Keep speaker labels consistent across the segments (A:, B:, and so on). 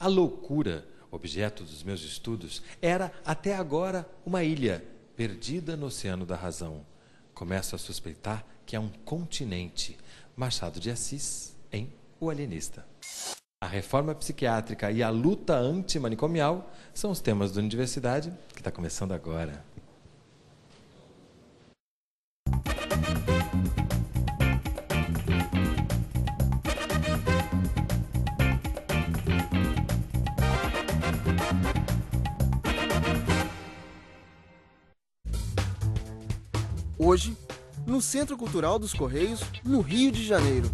A: A loucura, objeto dos meus estudos, era até agora uma ilha perdida no oceano da razão. Começo a suspeitar que é um continente. Machado de Assis, em O Alienista. A reforma psiquiátrica e a luta antimanicomial são os temas da universidade, que está começando agora.
B: Hoje, no Centro Cultural dos Correios, no Rio de Janeiro.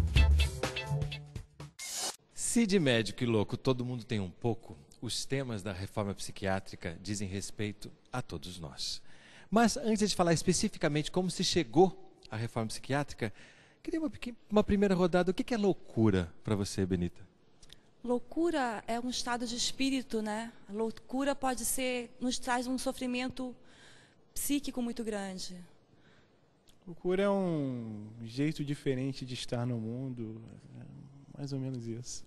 A: Se de médico e louco todo mundo tem um pouco, os temas da reforma psiquiátrica dizem respeito a todos nós. Mas antes de falar especificamente como se chegou à reforma psiquiátrica, queria uma primeira rodada. O que é loucura para você, Benita?
C: Loucura é um estado de espírito, né? A loucura nos traz um sofrimento psíquico muito grande.
D: Loucura é um jeito diferente de estar no mundo, é mais ou menos isso.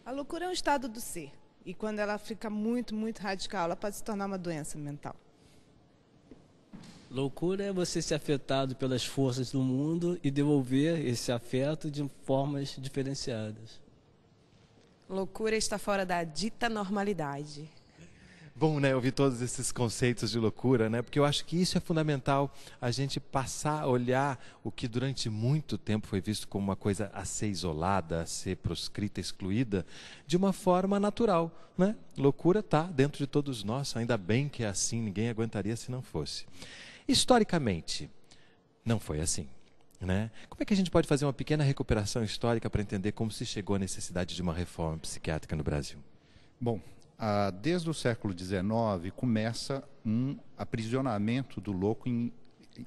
E: A loucura é um estado do ser. E quando ela fica muito, muito radical, ela pode se tornar uma doença mental.
F: Loucura é você ser afetado pelas forças do mundo e devolver esse afeto de formas diferenciadas.
G: Loucura está fora da dita normalidade.
A: Bom, né, ouvir todos esses conceitos de loucura, né? Porque eu acho que isso é fundamental, a gente passar a olhar o que durante muito tempo foi visto como uma coisa a ser isolada, a ser proscrita, excluída, de uma forma natural, né? Loucura está dentro de todos nós, ainda bem que é assim, ninguém aguentaria se não fosse. Historicamente, não foi assim, né? Como é que a gente pode fazer uma pequena recuperação histórica para entender como se chegou à necessidade de uma reforma psiquiátrica no Brasil?
H: Bom, desde o século XIX começa um aprisionamento do louco em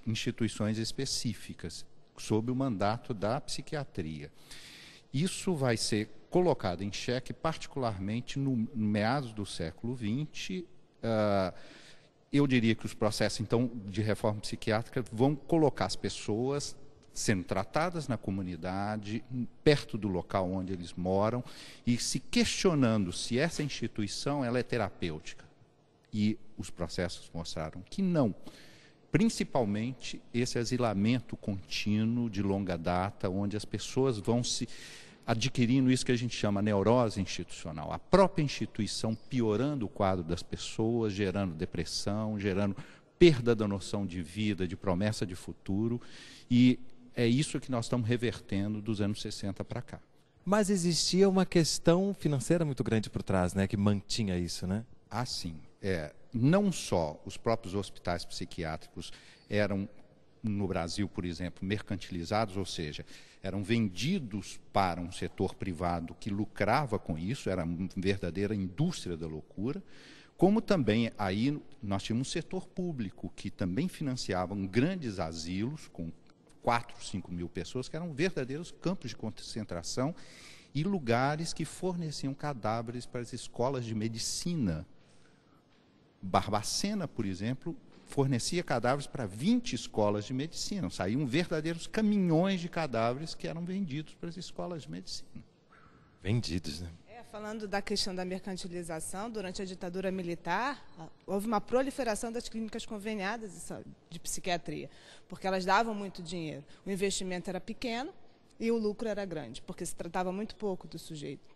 H: instituições específicas, sob o mandato da psiquiatria. Isso vai ser colocado em xeque, particularmente no meados do século XX. Eu diria que os processos, então, de reforma psiquiátrica vão colocar as pessoas sendo tratadas na comunidade, perto do local onde eles moram, e se questionando se essa instituição ela é terapêutica. E os processos mostraram que não. Principalmente esse asilamento contínuo de longa data, onde as pessoas vão se adquirindo isso que a gente chama neurose institucional. A própria instituição piorando o quadro das pessoas, gerando depressão, gerando perda da noção de vida, de promessa de futuro, e é isso que nós estamos revertendo dos anos 60 para cá.
A: Mas existia uma questão financeira muito grande por trás, né, que mantinha isso, né?
H: Ah, sim. Não só os próprios hospitais psiquiátricos eram, no Brasil, por exemplo, mercantilizados, ou seja, eram vendidos para um setor privado que lucrava com isso, era uma verdadeira indústria da loucura, como também aí nós tínhamos um setor público que também financiavam grandes asilos com 4, 5 mil pessoas, que eram verdadeiros campos de concentração e lugares que forneciam cadáveres para as escolas de medicina. Barbacena, por exemplo, fornecia cadáveres para 20 escolas de medicina. Saíam verdadeiros caminhões de cadáveres que eram vendidos para as escolas de medicina.
A: Vendidos, né?
E: Falando da questão da mercantilização, durante a ditadura militar, houve uma proliferação das clínicas conveniadas de psiquiatria, porque elas davam muito dinheiro. O investimento era pequeno e o lucro era grande, porque se tratava muito pouco do sujeito.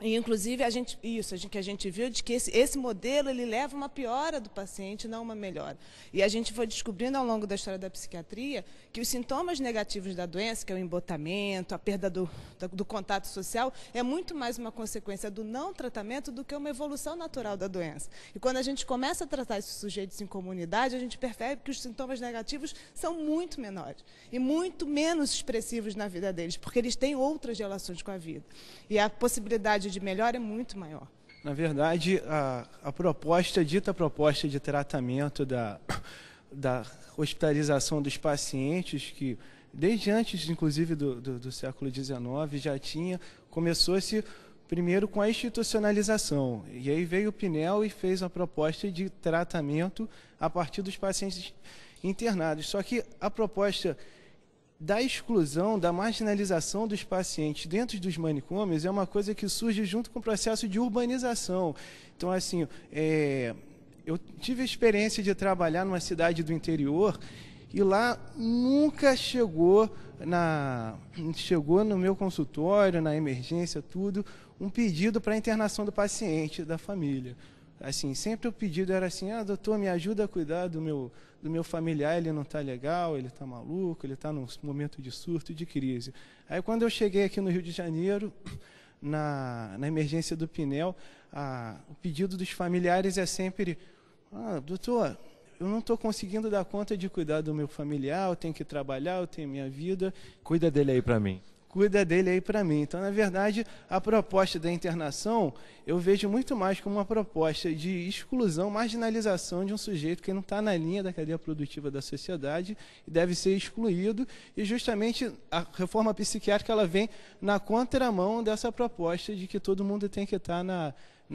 E: E, inclusive, a gente viu de que esse modelo ele leva uma piora do paciente, não uma melhora. E a gente foi descobrindo ao longo da história da psiquiatria que os sintomas negativos da doença, que é o embotamento, a perda do contato social, é muito mais uma consequência do não tratamento do que uma evolução natural da doença. E quando a gente começa a tratar esses sujeitos em comunidade, a gente percebe que os sintomas negativos são muito menores e muito menos expressivos na vida deles, porque eles têm outras relações com a vida. E a possibilidade de melhora é muito maior.
D: Na verdade, a dita proposta de tratamento da hospitalização dos pacientes, que desde antes, inclusive, do século XIX, começou-se primeiro com a institucionalização. E aí veio o Pinel e fez a proposta de tratamento a partir dos pacientes internados. Só que a proposta da exclusão, da marginalização dos pacientes dentro dos manicômios é uma coisa que surge junto com o processo de urbanização. Então, assim, eu tive a experiência de trabalhar numa cidade do interior e lá nunca chegou no meu consultório, na emergência, tudo, um pedido para a internação do paciente, da família. Assim, sempre o pedido era assim: doutor, me ajuda a cuidar do meu familiar, ele não está legal, ele está maluco, ele está num momento de surto, de crise. Aí, quando eu cheguei aqui no Rio de Janeiro, na emergência do Pinel, o pedido dos familiares é sempre: doutor, eu não estou conseguindo dar conta de cuidar do meu familiar, eu tenho que trabalhar, eu tenho minha vida.
A: Cuida dele aí para mim.
D: Cuida dele aí para mim. Então, na verdade, a proposta da internação eu vejo muito mais como uma proposta de exclusão, marginalização de um sujeito que não está na linha da cadeia produtiva da sociedade e deve ser excluído. E justamente a reforma psiquiátrica ela vem na contramão dessa proposta de que todo mundo tem que estar na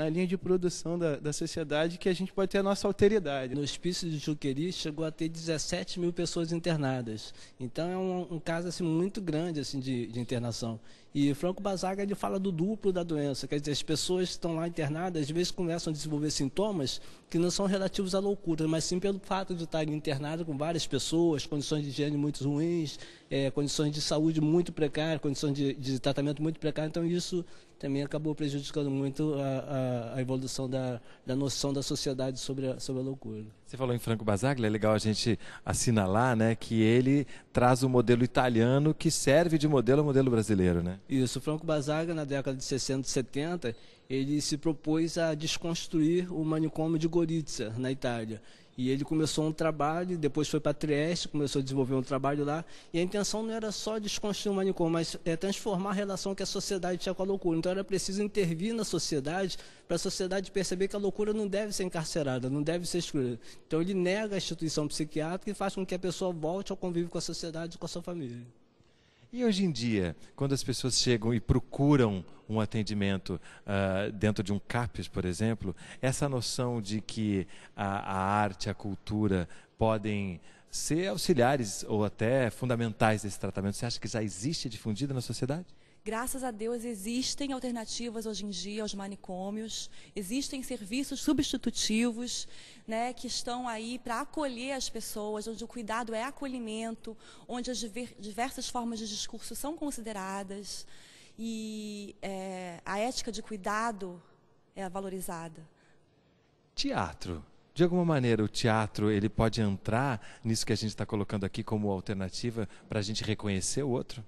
D: linha de produção da sociedade, que a gente pode ter a nossa alteridade.
F: No hospício de Juqueri chegou a ter 17 mil pessoas internadas. Então é um caso assim, muito grande assim, de internação. E Franco Basaga ele fala do duplo da doença, quer dizer, as pessoas que estão lá internadas às vezes começam a desenvolver sintomas que não são relativos à loucura, mas sim pelo fato de estarem internadas com várias pessoas, condições de higiene muito ruins, condições de saúde muito precárias, condições de tratamento muito precárias. Então isso também acabou prejudicando muito a evolução da noção da sociedade sobre a loucura.
A: Você falou em Franco Basaglia, é legal a gente assinalar, né, que ele traz o modelo italiano que serve de modelo ao modelo brasileiro, né?
F: Isso, Franco Basaglia, na década de 60 e 70, ele se propôs a desconstruir o manicômio de Gorizia, na Itália. E ele começou um trabalho, depois foi para Trieste, começou a desenvolver um trabalho lá, e a intenção não era só desconstruir o manicômio, mas transformar a relação que a sociedade tinha com a loucura. Então era preciso intervir na sociedade, para a sociedade perceber que a loucura não deve ser encarcerada, não deve ser excluída. Então ele nega a instituição psiquiátrica e faz com que a pessoa volte ao convívio com a sociedade e com a sua família.
A: E hoje em dia, quando as pessoas chegam e procuram um atendimento dentro de um CAPS, por exemplo, essa noção de que a arte, a cultura podem ser auxiliares ou até fundamentais desse tratamento, você acha que já existe difundida na sociedade?
C: Graças a Deus existem alternativas hoje em dia aos manicômios, existem serviços substitutivos, né, que estão aí para acolher as pessoas, onde o cuidado é acolhimento, onde as diversas formas de discurso são consideradas e a ética de cuidado é valorizada.
A: Teatro. De alguma maneira, o teatro ele pode entrar nisso que a gente está colocando aqui como alternativa para a gente reconhecer o outro?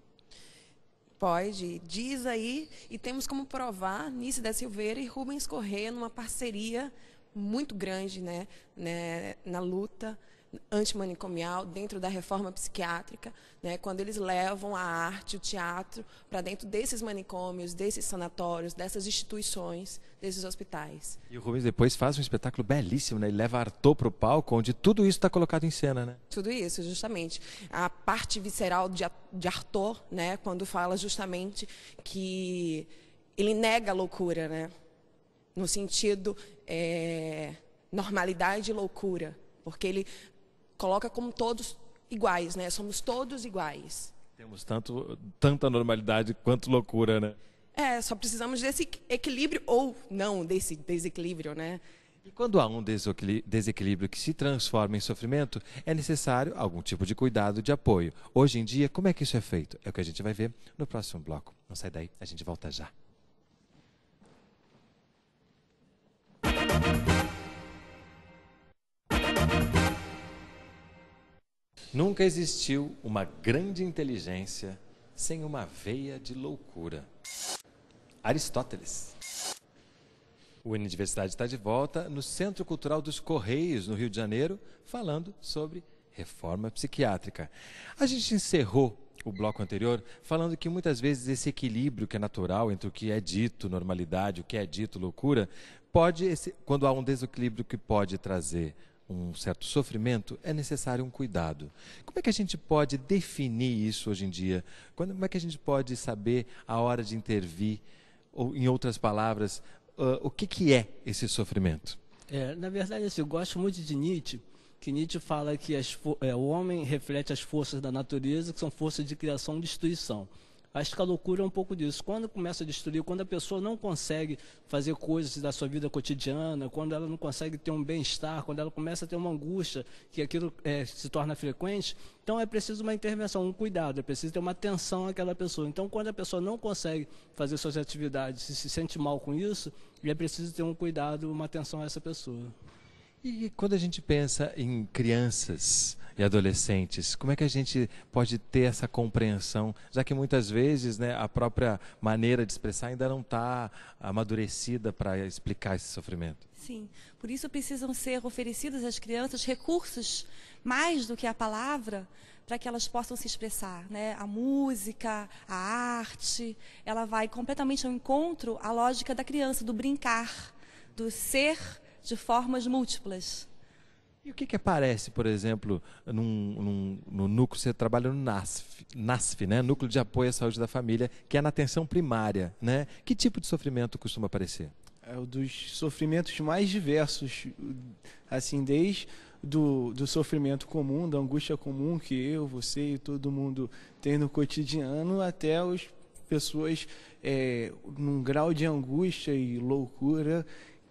G: Pode, diz aí, e temos como provar Nice da Silveira e Rubens Corrêa numa parceria muito grande, né, na luta antimanicomial, dentro da reforma psiquiátrica, né, quando eles levam a arte, o teatro, para dentro desses manicômios, desses sanatórios, dessas instituições, desses hospitais.
A: E o Rubens depois faz um espetáculo belíssimo, né? Ele leva Arthur para o palco, onde tudo isso está colocado em cena, né?
G: Tudo isso, justamente. A parte visceral de Arthur, né, quando fala justamente que ele nega a loucura, né, no sentido normalidade e loucura, porque ele coloca como todos iguais, né? Somos todos iguais.
A: Temos tanta normalidade quanto loucura, né?
G: Só precisamos desse equilíbrio ou não desse desequilíbrio, né?
A: E quando há um desequilíbrio que se transforma em sofrimento, é necessário algum tipo de cuidado, de apoio. Hoje em dia, como é que isso é feito? É o que a gente vai ver no próximo bloco. Não sai daí, a gente volta já. Nunca existiu uma grande inteligência sem uma veia de loucura. Aristóteles. O Universidade está de volta no Centro Cultural dos Correios, no Rio de Janeiro, falando sobre reforma psiquiátrica. A gente encerrou o bloco anterior falando que muitas vezes esse equilíbrio que é natural entre o que é dito normalidade, o que é dito loucura, quando há um desequilíbrio que pode trazer um certo sofrimento, é necessário um cuidado. Como é que a gente pode definir isso hoje em dia? Como é que a gente pode saber a hora de intervir? Ou, em outras palavras, o que é esse sofrimento?
F: Na verdade, assim, eu gosto muito de Nietzsche, que Nietzsche fala que o homem reflete as forças da natureza, que são forças de criação e destruição. Acho que a loucura é um pouco disso. Quando começa a destruir, quando a pessoa não consegue fazer coisas da sua vida cotidiana, quando ela não consegue ter um bem-estar, quando ela começa a ter uma angústia, que aquilo se torna frequente, então é preciso uma intervenção, um cuidado, é preciso ter uma atenção àquela pessoa. Então, quando a pessoa não consegue fazer suas atividades e se sente mal com isso, é preciso ter um cuidado, uma atenção a essa pessoa.
A: E quando a gente pensa em crianças e adolescentes, como é que a gente pode ter essa compreensão, já que muitas vezes, né, a própria maneira de expressar ainda não está amadurecida para explicar esse sofrimento?
C: Sim, por isso precisam ser oferecidos às crianças recursos mais do que a palavra, para que elas possam se expressar, né? A música, a arte, ela vai completamente ao encontro à lógica da criança, do brincar, do ser de formas múltiplas.
A: E o que aparece, por exemplo, no núcleo, você trabalha no NASF, né? Núcleo de Apoio à Saúde da Família, que é na atenção primária, né? Que tipo de sofrimento costuma aparecer?
D: É um dos sofrimentos mais diversos, assim, desde do sofrimento comum, da angústia comum que eu, você e todo mundo tem no cotidiano, até as pessoas num grau de angústia e loucura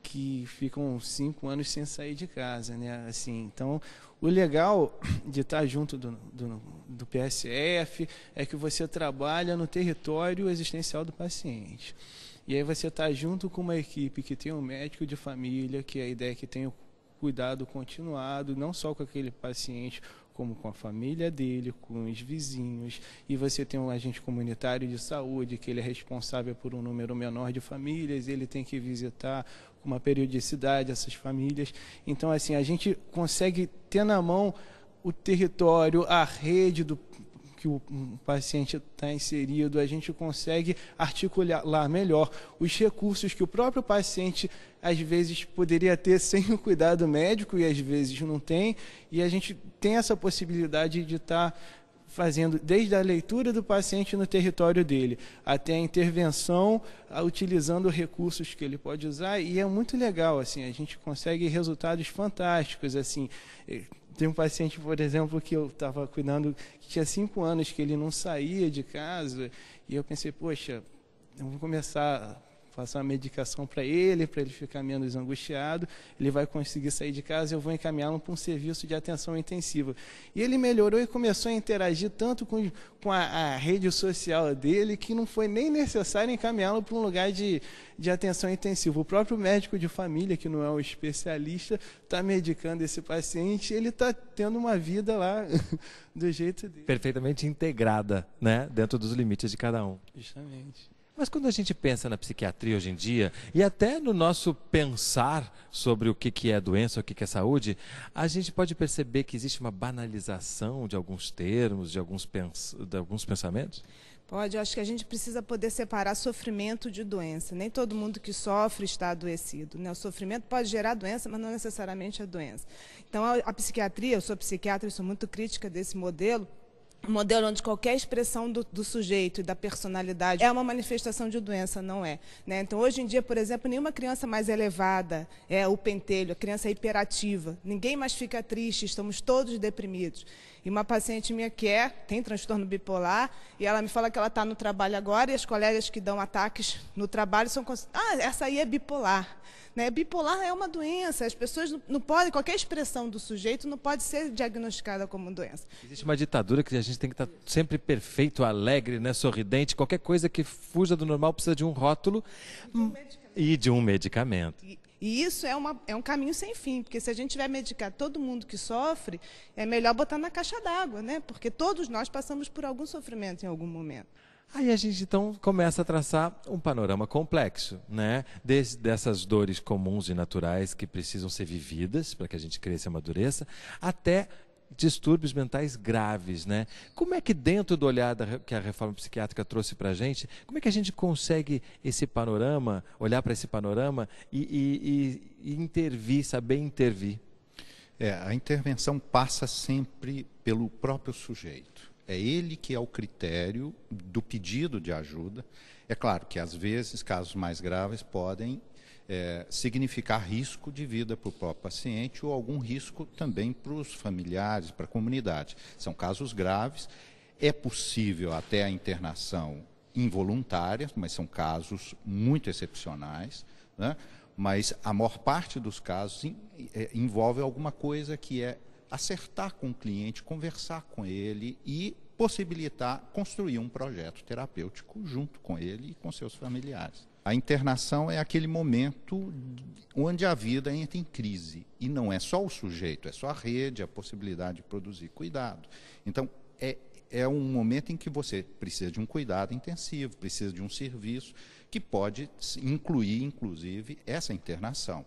D: que ficam 5 anos sem sair de casa, né? Assim, então, o legal de estar junto do PSF é que você trabalha no território existencial do paciente. E aí você está junto com uma equipe que tem um médico de família, que a ideia é que tenha o cuidado continuado, não só com aquele paciente, como com a família dele, com os vizinhos, e você tem um agente comunitário de saúde, que ele é responsável por um número menor de famílias, ele tem que visitar com uma periodicidade essas famílias. Então, assim, a gente consegue ter na mão o território, a rede que o paciente está inserido, a gente consegue articular lá melhor os recursos que o próprio paciente às vezes poderia ter sem o cuidado médico e às vezes não tem, e a gente tem essa possibilidade de estar fazendo desde a leitura do paciente no território dele até a intervenção, utilizando recursos que ele pode usar, e é muito legal, assim, a gente consegue resultados fantásticos, assim. Tem um paciente, por exemplo, que eu estava cuidando, que tinha 5 anos que ele não saía de casa, e eu pensei, poxa, eu vou começar a passar uma medicação para ele ficar menos angustiado, ele vai conseguir sair de casa, eu vou encaminhá-lo para um serviço de atenção intensiva. E ele melhorou e começou a interagir tanto com a rede social dele, que não foi nem necessário encaminhá-lo para um lugar de atenção intensiva. O próprio médico de família, que não é um especialista, está medicando esse paciente, ele está tendo uma vida lá do jeito dele.
A: Perfeitamente integrada, né? Dentro dos limites de cada um.
D: Justamente.
A: Mas quando a gente pensa na psiquiatria hoje em dia, e até no nosso pensar sobre o que é doença, o que é saúde, a gente pode perceber que existe uma banalização de alguns termos, de alguns pensamentos?
E: Pode, eu acho que a gente precisa poder separar sofrimento de doença. Nem todo mundo que sofre está adoecido, né? O sofrimento pode gerar doença, mas não necessariamente a doença. Então, a psiquiatria, eu sou psiquiatra e sou muito crítica desse modelo, um modelo onde qualquer expressão do sujeito e da personalidade é uma manifestação de doença, não é, né? Então, hoje em dia, por exemplo, nenhuma criança mais elevada é o pentelho, a criança é hiperativa, ninguém mais fica triste, estamos todos deprimidos. E uma paciente minha que tem transtorno bipolar, e ela me fala que ela está no trabalho agora, e as colegas que dão ataques no trabalho são essa aí é bipolar. Né? Bipolar é uma doença, as pessoas não podem, qualquer expressão do sujeito não pode ser diagnosticada como doença.
A: Existe uma ditadura que a gente tem que estar sempre perfeito, alegre, né, sorridente, qualquer coisa que fuja do normal precisa de um rótulo e de um medicamento.
E: E isso é um caminho sem fim, porque se a gente vai medicar todo mundo que sofre, é melhor botar na caixa d'água, né? Porque todos nós passamos por algum sofrimento em algum momento.
A: Aí a gente então começa a traçar um panorama complexo, né? Dessas dores comuns e naturais que precisam ser vividas para que a gente cresça e amadureça, até distúrbios mentais graves, né? Como é que dentro do olhar que a reforma psiquiátrica trouxe para a gente, como é que a gente consegue esse panorama, olhar para esse panorama e intervir, saber intervir?
H: A intervenção passa sempre pelo próprio sujeito. É ele que é o critério do pedido de ajuda. É claro que, às vezes, casos mais graves podem significar risco de vida para o próprio paciente ou algum risco também para os familiares, para a comunidade. São casos graves. É possível até a internação involuntária, mas são casos muito excepcionais, né? Mas a maior parte dos casos envolve alguma coisa que é acertar com o cliente, conversar com ele e possibilitar construir um projeto terapêutico junto com ele e com seus familiares. A internação é aquele momento onde a vida entra em crise. E não é só o sujeito, é só a rede, a possibilidade de produzir cuidado. Então, é um momento em que você precisa de um cuidado intensivo, precisa de um serviço que pode incluir, inclusive, essa internação.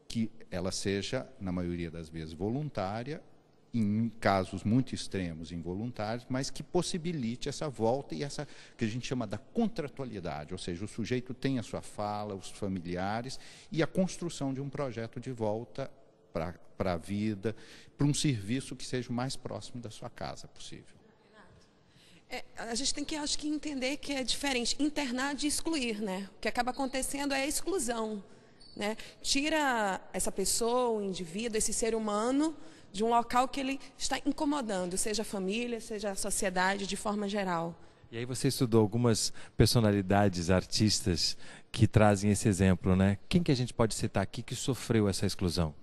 H: Que ela seja, na maioria das vezes, voluntária, em casos muito extremos, involuntários, mas que possibilite essa volta e essa que a gente chama da contratualidade, ou seja, o sujeito tem a sua fala, os familiares e a construção de um projeto de volta para a vida, para um serviço que seja o mais próximo da sua casa possível.
G: A gente tem que, acho que, entender que é diferente internar de excluir, né? O que acaba acontecendo é a exclusão, né? Tira essa pessoa, o indivíduo, esse ser humano de um local que ele está incomodando, seja a família, seja a sociedade de forma geral.
A: E aí você estudou algumas personalidades, artistas que trazem esse exemplo, né? Quem que a gente pode citar aqui que sofreu essa exclusão?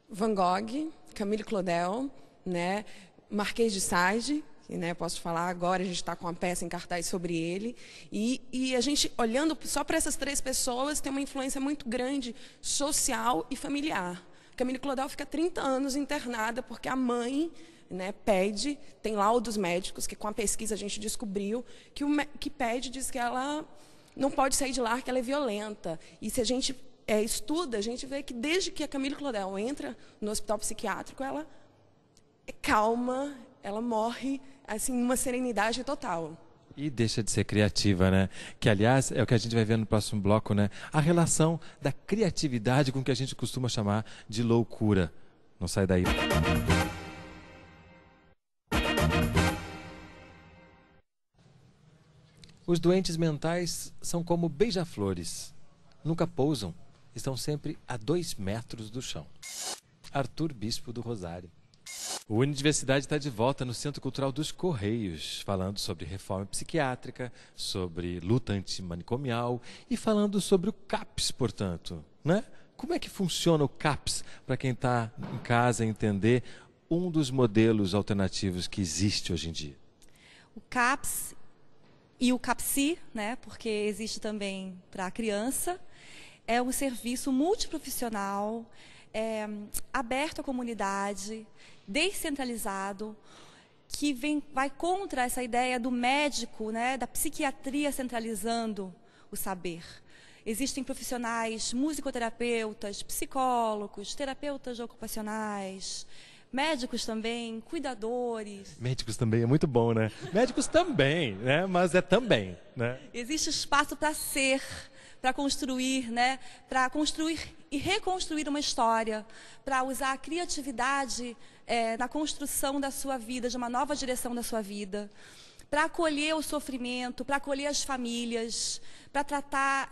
G: Van Gogh, Camille Claudel, né? Marquês de Sade, que, né, posso falar agora, a gente está com uma peça em cartaz sobre ele. E a gente, olhando só para essas 3 pessoas, tem uma influência muito grande social e familiar. Camille Claudel fica 30 anos internada porque a mãe, né, pede, tem laudos médicos, que com a pesquisa a gente descobriu, que pede, diz que ela não pode sair de lá, que ela é violenta. E se a gente estuda, a gente vê que desde que a Camille Claudel entra no hospital psiquiátrico, ela é calma, ela morre assim, uma serenidade total.
A: E deixa de ser criativa, né? Que, aliás, é o que a gente vai ver no próximo bloco, né? A relação da criatividade com o que a gente costuma chamar de loucura. Não sai daí. Os doentes mentais são como beija-flores. Nunca pousam, estão sempre a 2 metros do chão. Arthur Bispo do Rosário. O Unidiversidade está de volta no Centro Cultural dos Correios, falando sobre reforma psiquiátrica, sobre luta antimanicomial e falando sobre o CAPS, portanto, né? Como é que funciona o CAPS, para quem está em casa entender um dos modelos alternativos que existe hoje em dia?
C: O CAPS e o CAPSI, né? Porque existe também para a criança, é um serviço multiprofissional, aberto à comunidade, descentralizado, que vai contra essa ideia do médico, né, da psiquiatria centralizando o saber. Existem profissionais, musicoterapeutas, psicólogos, terapeutas ocupacionais, médicos também, cuidadores.
A: Médicos também é muito bom, né? Médicos também, né? Mas é também, né?
C: Existe espaço para ser, para construir, né? Para construir e reconstruir uma história, para usar a criatividade na construção da sua vida, de uma nova direção da sua vida, para acolher o sofrimento, para acolher as famílias, para tratar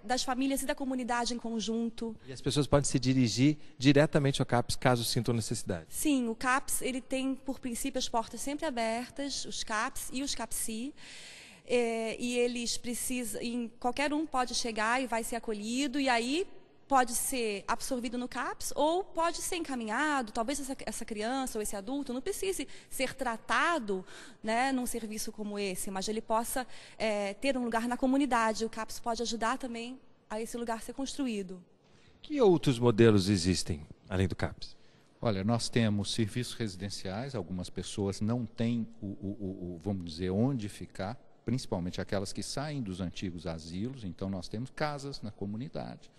C: das famílias e da comunidade em conjunto.
A: E as pessoas podem se dirigir diretamente ao CAPS caso sintam necessidade?
C: Sim, o CAPS ele tem, por princípio, as portas sempre abertas, os CAPS e os CAPSI. E eles precisam, qualquer um pode chegar e vai ser acolhido, e aí pode ser absorvido no CAPS ou pode ser encaminhado, talvez essa criança ou esse adulto não precise ser tratado, né, num serviço como esse, mas ele possa ter um lugar na comunidade. O CAPS pode ajudar também a esse lugar ser construído.
A: Que outros modelos existem, além do CAPS?
H: Olha, nós temos serviços residenciais, algumas pessoas não têm, vamos dizer, onde ficar, principalmente aquelas que saem dos antigos asilos, então nós temos casas na comunidade.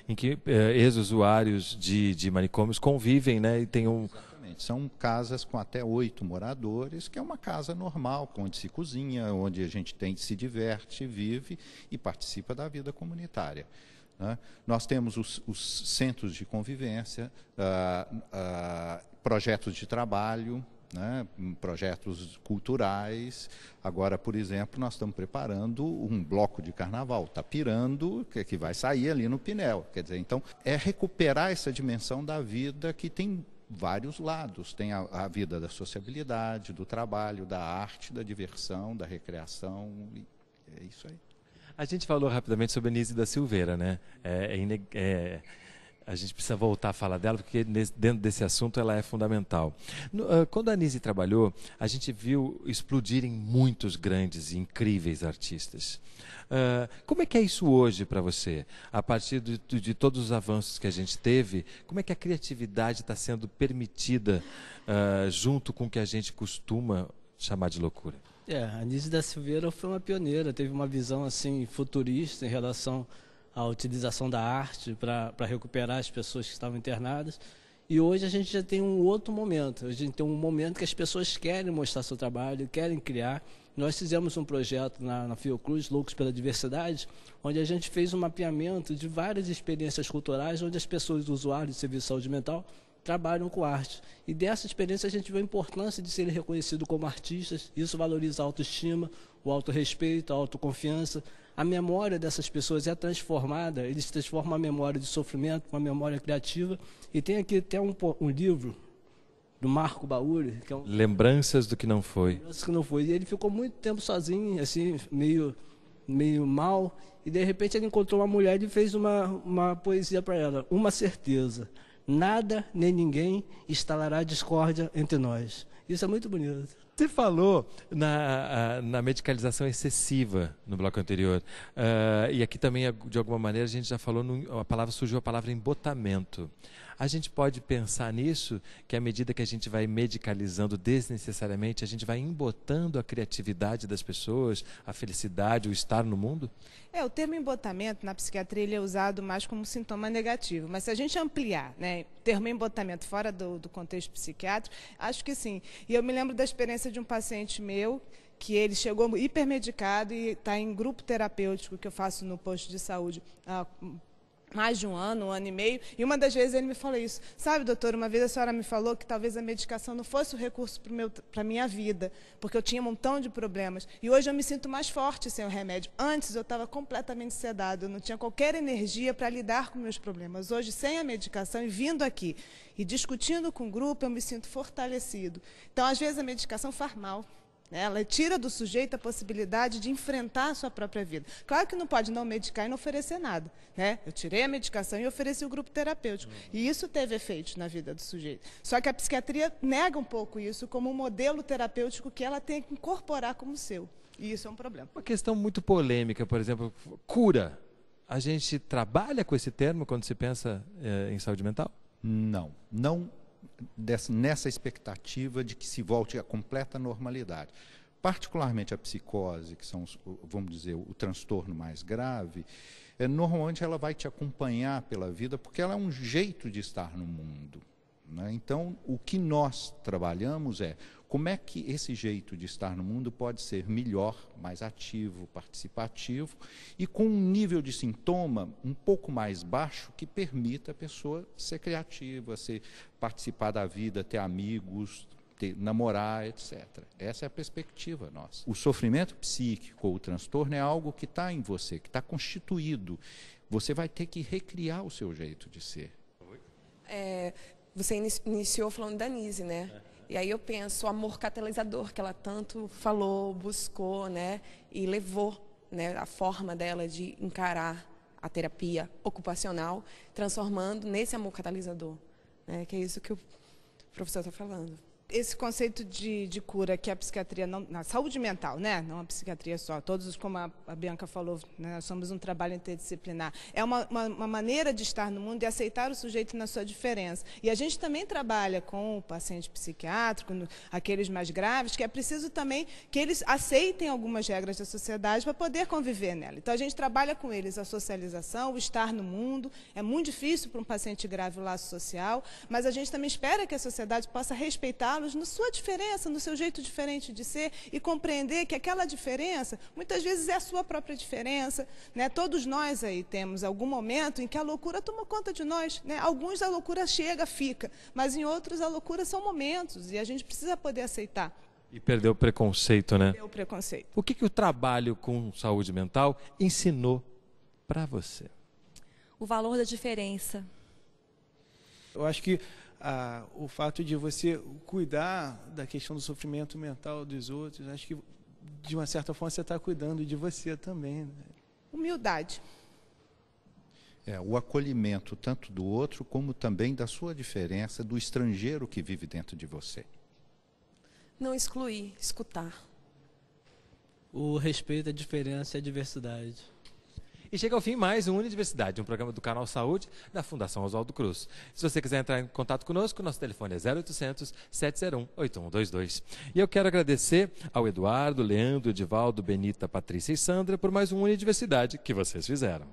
A: Em que ex-usuários de manicômios convivem, né? E tem
H: Exatamente. São casas com até 8 moradores, que é uma casa normal, onde se cozinha, onde a gente se diverte, vive e participa da vida comunitária. Né? Nós temos os centros de convivência, projetos de trabalho, né, projetos culturais. Agora, por exemplo, nós estamos preparando um bloco de carnaval, está pirando, que vai sair ali no Pinel. Quer dizer, então, é recuperar essa dimensão da vida que tem vários lados. Tem a vida da sociabilidade, do trabalho, da arte, da diversão, da recreação. É isso aí.
A: A gente falou rapidamente sobre a Anísia da Silveira, né? A gente precisa voltar a falar dela, porque dentro desse assunto ela é fundamental. Quando a Anísia trabalhou, a gente viu explodirem muitos grandes e incríveis artistas. Como é que é isso hoje para você? A partir de todos os avanços que a gente teve, como é que a criatividade está sendo permitida junto com o que a gente costuma chamar de loucura?
F: A Anísia da Silveira foi uma pioneira, teve uma visão assim futurista em relação a utilização da arte para recuperar as pessoas que estavam internadas. E hoje a gente já tem um outro momento. A gente tem um momento que as pessoas querem mostrar seu trabalho, querem criar. Nós fizemos um projeto na Fiocruz, Loucos pela Diversidade, onde a gente fez um mapeamento de várias experiências culturais, onde as pessoas, usuários de serviço de saúde mental, trabalham com arte. E dessa experiência a gente vê a importância de serem reconhecidos como artistas. Isso valoriza a autoestima, o autorrespeito, a autoconfiança. A memória dessas pessoas é transformada, eles transformam a memória de sofrimento uma memória criativa. E tem aqui até um livro do Marco Bauri, que é
A: Lembranças do que não foi.
F: Lembranças do que não foi. E ele ficou muito tempo sozinho, assim, meio mal, e de repente ele encontrou uma mulher e fez uma poesia para ela, uma certeza: nada nem ninguém instalará discórdia entre nós. Isso é muito bonito.
A: Você falou na medicalização excessiva no bloco anterior. E aqui também, de alguma maneira, a gente já falou, surgiu a palavra embotamento. A gente pode pensar nisso, que à medida que a gente vai medicalizando desnecessariamente, a gente vai embotando a criatividade das pessoas, a felicidade, o estar no mundo?
E: O termo embotamento na psiquiatria ele é usado mais como sintoma negativo, mas se a gente ampliar, né, o termo embotamento fora do contexto psiquiátrico, acho que sim. E eu me lembro da experiência de um paciente meu, que ele chegou hipermedicado e está em grupo terapêutico que eu faço no posto de saúde mais de um ano e meio, e uma das vezes ele me falou isso: sabe, doutor, uma vez a senhora me falou que talvez a medicação não fosse o recurso para a minha vida, porque eu tinha um montão de problemas, e hoje eu me sinto mais forte sem o remédio. Antes eu estava completamente sedado, eu não tinha qualquer energia para lidar com meus problemas. Hoje, sem a medicação e vindo aqui e discutindo com o grupo, eu me sinto fortalecido. Então, às vezes, a medicação faz mal. Ela tira do sujeito a possibilidade de enfrentar a sua própria vida. Claro que não pode não medicar e não oferecer nada, né? Eu tirei a medicação e ofereci o grupo terapêutico. E isso teve efeitos na vida do sujeito. Só que a psiquiatria nega um pouco isso como um modelo terapêutico que ela tem que incorporar como seu. E isso é um problema.
A: Uma questão muito polêmica, por exemplo, cura. A gente trabalha com esse termo quando se pensa em saúde mental?
H: Não. Nessa expectativa de que se volte à completa normalidade. Particularmente a psicose, que são, vamos dizer, o transtorno mais grave, normalmente ela vai te acompanhar pela vida, porque ela é um jeito de estar no mundo, né? Então, o que nós trabalhamos é como é que esse jeito de estar no mundo pode ser melhor, mais ativo, participativo e com um nível de sintoma um pouco mais baixo que permita a pessoa ser criativa, participar da vida, ter amigos, namorar, etc. Essa é a perspectiva nossa. O sofrimento psíquico ou o transtorno é algo que está em você, que está constituído. Você vai ter que recriar o seu jeito de ser.
G: Você iniciou falando da Anísia, né? E aí eu penso o amor catalisador que ela tanto falou, buscou, né? E levou, né, a forma dela de encarar a terapia ocupacional, transformando nesse amor catalisador, né? Que é isso que o professor está falando.
E: Esse conceito de cura que a psiquiatria, na saúde mental, né? Não a psiquiatria só, todos, como a Bianca falou, né? Nós somos um trabalho interdisciplinar. É uma maneira de estar no mundo e aceitar o sujeito na sua diferença. E a gente também trabalha com o paciente psiquiátrico, aqueles mais graves, que é preciso também que eles aceitem algumas regras da sociedade para poder conviver nela. Então, a gente trabalha com eles a socialização, o estar no mundo. É muito difícil para um paciente grave o laço social, mas a gente também espera que a sociedade possa respeitar aceitá-los na sua diferença, no seu jeito diferente de ser e compreender que aquela diferença, muitas vezes é a sua própria diferença, né? Todos nós aí temos algum momento em que a loucura toma conta de nós, né? Alguns a loucura chega, fica, mas em outros a loucura são momentos e a gente precisa poder aceitar.
A: E perdeu o preconceito, né?
E: Perdeu o preconceito.
A: O que o trabalho com saúde mental ensinou para você?
C: O valor da diferença.
D: Eu acho que o fato de você cuidar da questão do sofrimento mental dos outros, acho que de uma certa forma você está cuidando de você também, né?
E: Humildade.
H: O acolhimento tanto do outro como também da sua diferença, do estrangeiro que vive dentro de você.
G: Não excluir, escutar.
F: O respeito à diferença e à diversidade.
A: E chega ao fim mais um Unidiversidade, um programa do Canal Saúde da Fundação Oswaldo Cruz. Se você quiser entrar em contato conosco, nosso telefone é 0800 701 8122. E eu quero agradecer ao Eduardo, Leandro, Edivaldo, Benita, Patrícia e Sandra por mais um Unidiversidade que vocês fizeram.